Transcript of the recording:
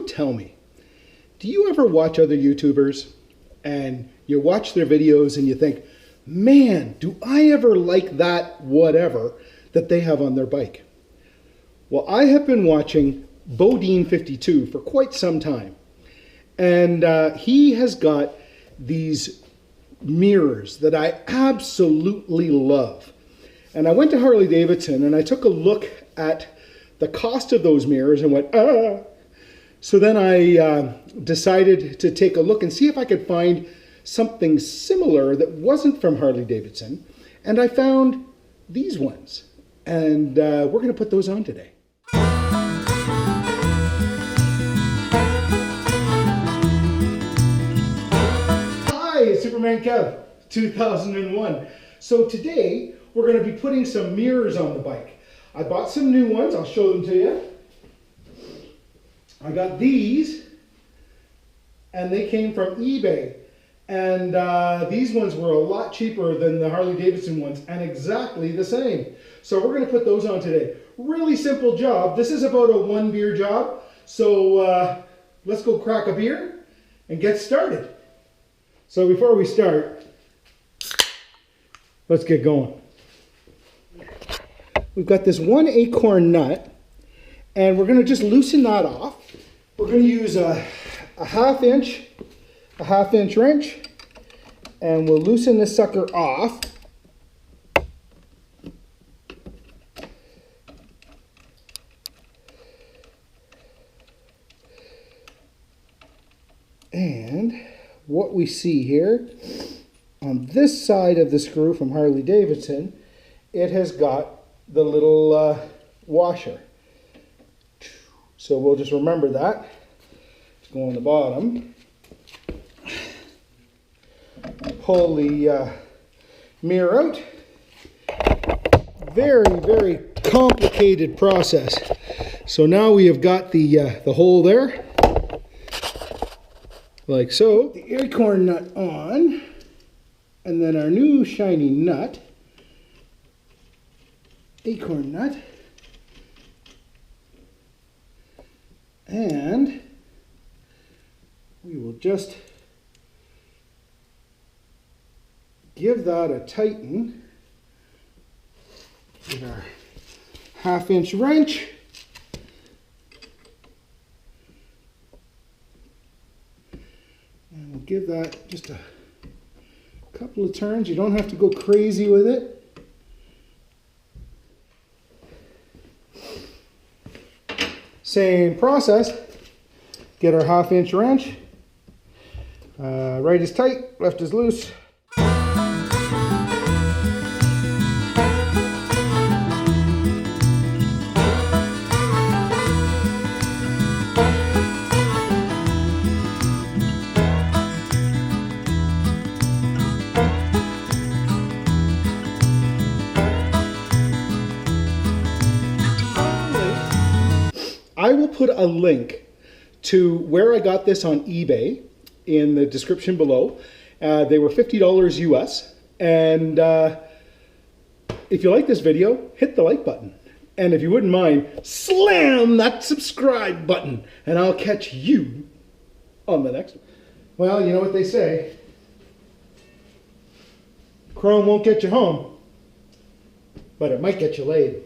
tell me, do you ever watch other YouTubers and you watch their videos and you think, man, do I ever like that whatever that they have on their bike? Well, I have been watching Bodine52 for quite some time. And he has got these mirrors that I absolutely love. And I went to Harley Davidson and I took a look at the cost of those mirrors and went, ah. So then I decided to take a look and see if I could find something similar that wasn't from Harley Davidson. And I found these ones. And we're going to put those on today. Hi, Superman Kev, 2001. So today we're going to be putting some mirrors on the bike. I bought some new ones. I'll show them to you. I got these, and they came from eBay. And these ones were a lot cheaper than the Harley Davidson ones, and exactly the same. So we're going to put those on today. Really simple job. This is about a 1 beer job. So let's go crack a beer and get started. So before we start, let's get going. We've got this 1 acorn nut, and we're going to just loosen that off. We're going to use a half inch wrench, and we'll loosen this sucker off. And what we see here, on this side of the screw from Harley Davidson, it has got the little washer. So we'll just remember that. Just go on the bottom. Pull the mirror out. Very, very complicated process. So now we have got the hole there, like so. The acorn nut on, and then our new shiny nut, acorn nut, and we will just give that a tighten with our half-inch wrench. And we'll give that just a couple of turns. You don't have to go crazy with it. Same process. Get our half-inch wrench. Right is tight, left is loose. I will put a link to where I got this on eBay in the description below. They were $50 US. And if you like this video, hit the like button. And if you wouldn't mind, slam that subscribe button. And I'll catch you on the next one. Well, you know what they say. Chrome won't get you home, but it might get you laid.